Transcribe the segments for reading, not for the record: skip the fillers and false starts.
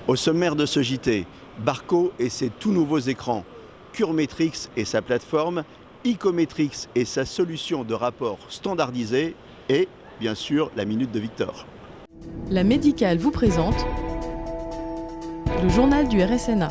Au sommaire de ce JT, Barco et ses tout nouveaux écrans, Curmetrix et sa plateforme, Icometrix et sa solution de rapport standardisée et, bien sûr, la Minute de Victor. La Médicale vous présente le journal du RSNA.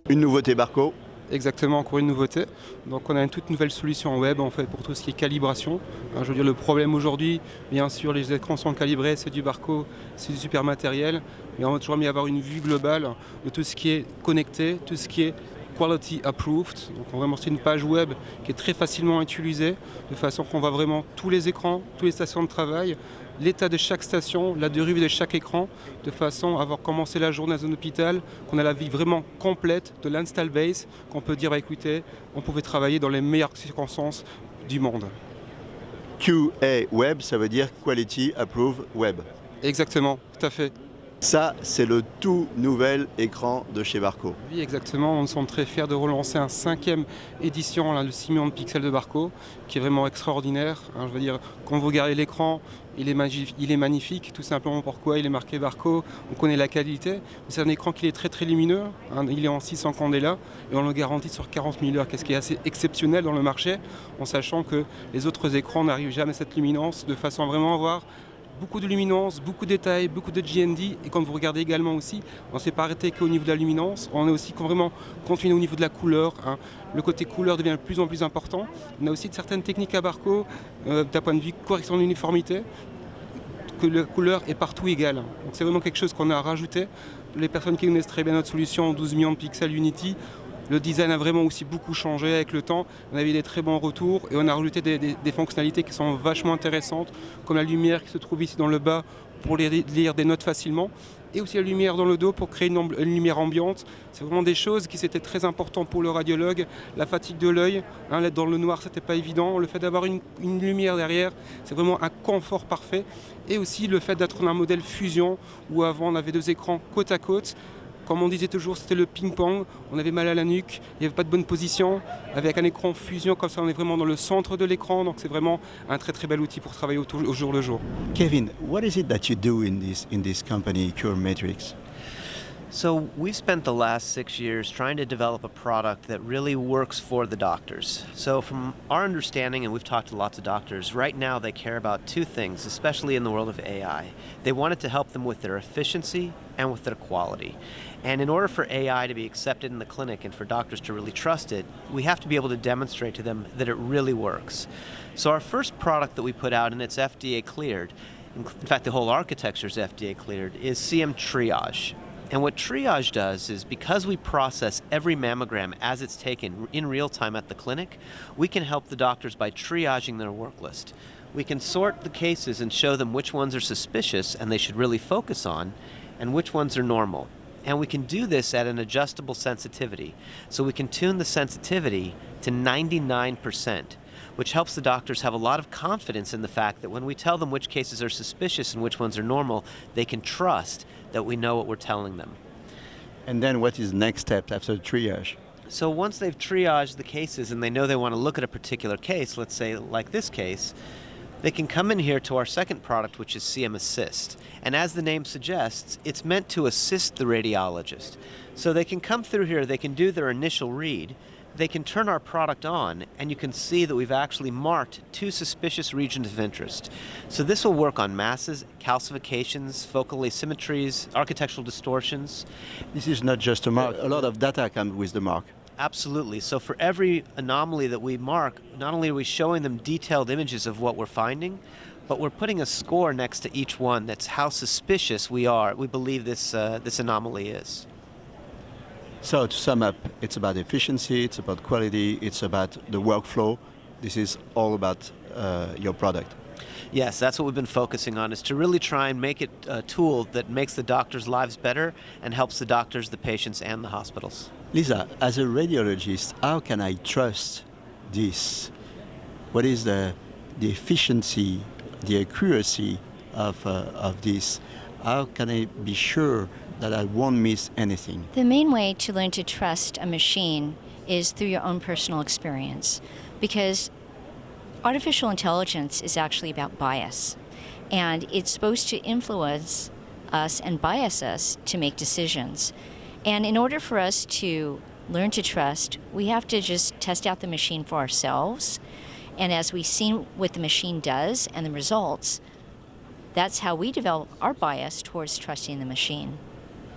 Une nouveauté Barco. Exactement, encore une nouveauté. Donc on a une toute nouvelle solution web en fait pour tout ce qui est calibration. Je veux dire, le problème aujourd'hui, bien sûr, les écrans sont calibrés, c'est du Barco, c'est du super matériel, mais on va toujours mieux avoir une vue globale de tout ce qui est connecté, tout ce qui est quality approved. Donc on va vraiment c'est une page web qui est très facilement utilisée, de façon qu'on voit vraiment tous les écrans, toutes les stations de travail, l'état de chaque station, la durée de chaque écran, de façon à avoir commencé la journée dans un hôpital, qu'on a la vie vraiment complète de l'install base, qu'on peut dire, écoutez, on pouvait travailler dans les meilleures circonstances du monde. QA Web, ça veut dire Quality Approved Web. Exactement, tout à fait. Ça, c'est le tout nouvel écran de chez Barco. Oui, exactement. Nous sommes très fiers de relancer un 5e édition là, de 6 millions de pixels de Barco, qui est vraiment extraordinaire. Je veux dire, quand vous regardez l'écran, il est magnifique, tout simplement pourquoi il est marqué Barco. On connaît la qualité. C'est un écran qui est très très lumineux. Il est en 600 candela et on le garantit sur 40 000 heures, ce qui est assez exceptionnel dans le marché, en sachant que les autres écrans n'arrivent jamais à cette luminance, de façon à vraiment avoir beaucoup de luminance, beaucoup de détails, beaucoup de GND. Et quand vous regardez également aussi, on ne s'est pas arrêté qu'au niveau de la luminance, on est aussi vraiment continué au niveau de la couleur. Le côté couleur devient de plus en plus important. On a aussi certaines techniques à Barco, d'un point de vue correction d'uniformité, que la couleur est partout égale. Donc c'est vraiment quelque chose qu'on a rajouté. Les personnes qui connaissent très bien notre solution en 12 millions de pixels Unity, le design a vraiment aussi beaucoup changé avec le temps. On avait des très bons retours et on a rajouté des fonctionnalités qui sont vachement intéressantes, comme la lumière qui se trouve ici dans le bas pour lire des notes facilement, et aussi la lumière dans le dos pour créer une lumière ambiante. C'est vraiment des choses qui étaient très importantes pour le radiologue. La fatigue de l'œil, dans le noir, c'était pas évident. Le fait d'avoir une lumière derrière, c'est vraiment un confort parfait. Et aussi le fait d'être dans un modèle fusion où avant on avait 2 écrans côte à côte. Comme on disait toujours, c'était le ping-pong, on avait mal à la nuque, il n'y avait pas de bonne position. Avec un écran fusion, comme ça on est vraiment dans le centre de l'écran, donc c'est vraiment un très très bel outil pour travailler au jour le jour. Kevin, what is it that you do in this company, Curmetrix? So we've spent the last 6 years trying to develop a product that really works for the doctors. So from our understanding, and we've talked to lots of doctors, right now they care about 2 things, especially in the world of AI. They want it to help them with their efficiency and with their quality. And in order for AI to be accepted in the clinic and for doctors to really trust it, we have to be able to demonstrate to them that it really works. So our first product that we put out, and it's FDA cleared, in fact the whole architecture is FDA cleared, is CM Triage. And what Triage does is, because we process every mammogram as it's taken in real time at the clinic, we can help the doctors by triaging their work list. We can sort the cases and show them which ones are suspicious and they should really focus on, and which ones are normal. And we can do this at an adjustable sensitivity. So we can tune the sensitivity to 99%, which helps the doctors have a lot of confidence in the fact that when we tell them which cases are suspicious and which ones are normal, they can trust that we know what we're telling them. And then what is the next step after the triage? So once they've triaged the cases and they know they want to look at a particular case, let's say like this case, they can come in here to our second product, which is CM Assist. And as the name suggests, it's meant to assist the radiologist. So they can come through here, they can do their initial read, they can turn our product on, and you can see that we've actually marked 2 suspicious regions of interest. So this will work on masses, calcifications, focal asymmetries, architectural distortions. This is not just a mark. A lot of data comes with the mark. Absolutely. So for every anomaly that we mark, not only are we showing them detailed images of what we're finding, but we're putting a score next to each one that's how suspicious we believe this anomaly is. So to sum up, it's about efficiency, it's about quality, it's about the workflow. This is all about your product. Yes, that's what we've been focusing on, is to really try and make it a tool that makes the doctors' lives better and helps the doctors, the patients, and the hospitals. Lisa, as a radiologist, how can I trust this? What is the efficiency, the accuracy of this? How can I be sure that I won't miss anything? The main way to learn to trust a machine is through your own personal experience, because artificial intelligence is actually about bias, and it's supposed to influence us and bias us to make decisions. And in order for us to learn to trust, we have to just test out the machine for ourselves. And as we've seen what the machine does and the results, that's how we develop our bias towards trusting the machine.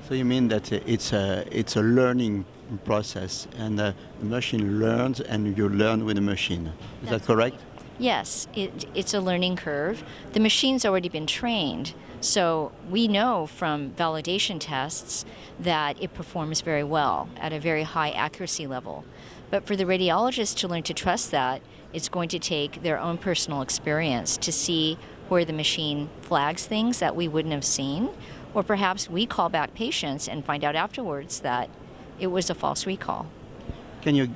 So you mean that it's a learning process, and the machine learns and you learn with the machine. Is that correct? Yes, it's a learning curve. The machine's already been trained, so we know from validation tests that it performs very well at a very high accuracy level. But for the radiologist to learn to trust that, it's going to take their own personal experience to see where the machine flags things that we wouldn't have seen, or perhaps we call back patients and find out afterwards that it was a false recall. Can you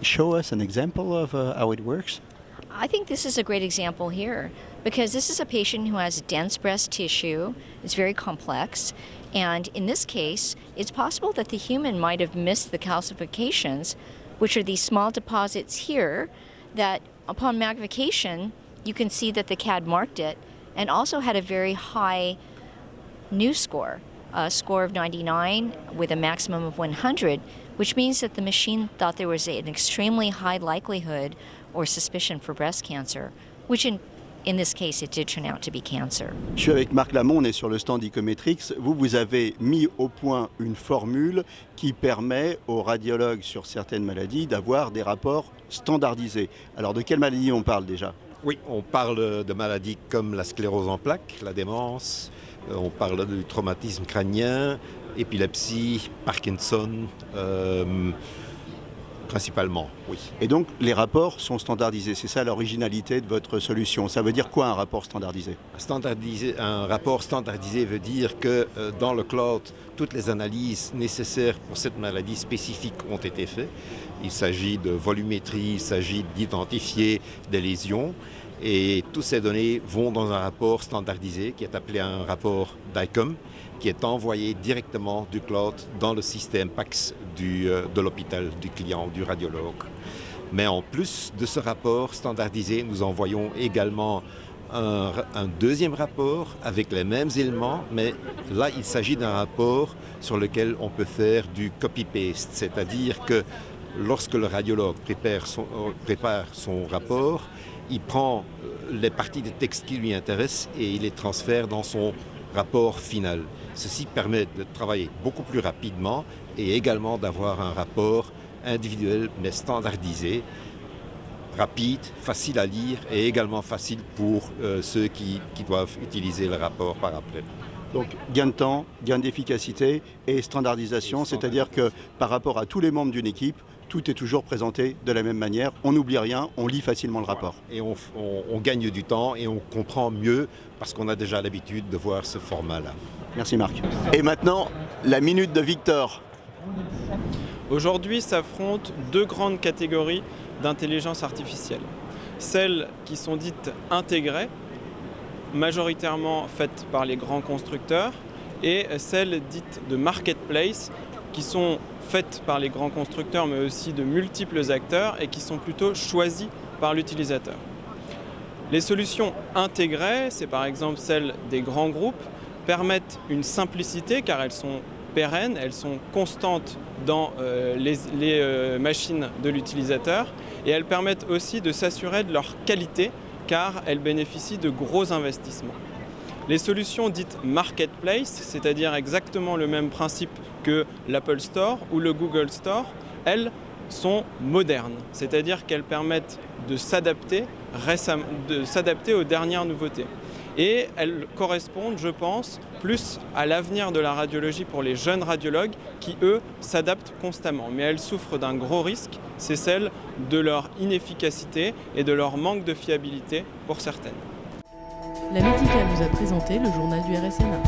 show us an example of how it works? I think this is a great example here because this is a patient who has dense breast tissue. It's very complex. And in this case, it's possible that the human might have missed the calcifications, which are these small deposits here that upon magnification, you can see that the CAD marked it and also had a very high new score, a score of 99 with a maximum of 100, which means that the machine thought there was an extremely high likelihood or suspicion for breast cancer, which in this case, it did turn out to be cancer. Je suis avec Marc Lamont, on est sur le stand Icometrix. Vous avez mis au point une formule qui permet aux radiologues sur certaines maladies d'avoir des rapports standardisés. Alors de quelle maladie on parle déjà? Oui, on parle de maladies comme la sclérose en plaques, la démence, on parle du traumatisme crânien, épilepsie, Parkinson, principalement, oui. Et donc les rapports sont standardisés, c'est ça l'originalité de votre solution. Ça veut dire quoi un rapport standardisé? Un rapport standardisé veut dire que dans le cloud, toutes les analyses nécessaires pour cette maladie spécifique ont été faites. Il s'agit de volumétrie, il s'agit d'identifier des lésions. Et toutes ces données vont dans un rapport standardisé qui est appelé un rapport DICOM, qui est envoyé directement du cloud dans le système PACS de l'hôpital, du client, du radiologue. Mais en plus de ce rapport standardisé, nous envoyons également un deuxième rapport avec les mêmes éléments, mais là, il s'agit d'un rapport sur lequel on peut faire du copy-paste, c'est-à-dire que lorsque le radiologue prépare son rapport, il prend les parties des textes qui lui intéressent et il les transfère dans son rapport final. Ceci permet de travailler beaucoup plus rapidement et également d'avoir un rapport individuel mais standardisé, rapide, facile à lire et également facile pour ceux qui doivent utiliser le rapport par après. Donc gain de temps, gain d'efficacité et standardisation, c'est-à-dire que par rapport à tous les membres d'une équipe, tout est toujours présenté de la même manière, on n'oublie rien, on lit facilement le rapport. Et on gagne du temps et on comprend mieux parce qu'on a déjà l'habitude de voir ce format-là. Merci Marc. Et maintenant, la minute de Victor. Aujourd'hui s'affrontent deux grandes catégories d'intelligence artificielle. Celles qui sont dites intégrées, majoritairement faites par les grands constructeurs, et celles dites de marketplace, qui sont faites par les grands constructeurs mais aussi de multiples acteurs et qui sont plutôt choisies par l'utilisateur. Les solutions intégrées, c'est par exemple celles des grands groupes, permettent une simplicité car elles sont pérennes, elles sont constantes dans les machines de l'utilisateur et elles permettent aussi de s'assurer de leur qualité car elles bénéficient de gros investissements. Les solutions dites marketplace, c'est-à-dire exactement le même principe que l'Apple Store ou le Google Store, elles sont modernes, c'est-à-dire qu'elles permettent de s'adapter aux dernières nouveautés. Et elles correspondent, je pense, plus à l'avenir de la radiologie pour les jeunes radiologues qui, eux, s'adaptent constamment. Mais elles souffrent d'un gros risque, c'est celle de leur inefficacité et de leur manque de fiabilité pour certaines. La Médicale vous a présenté le journal du RSNA.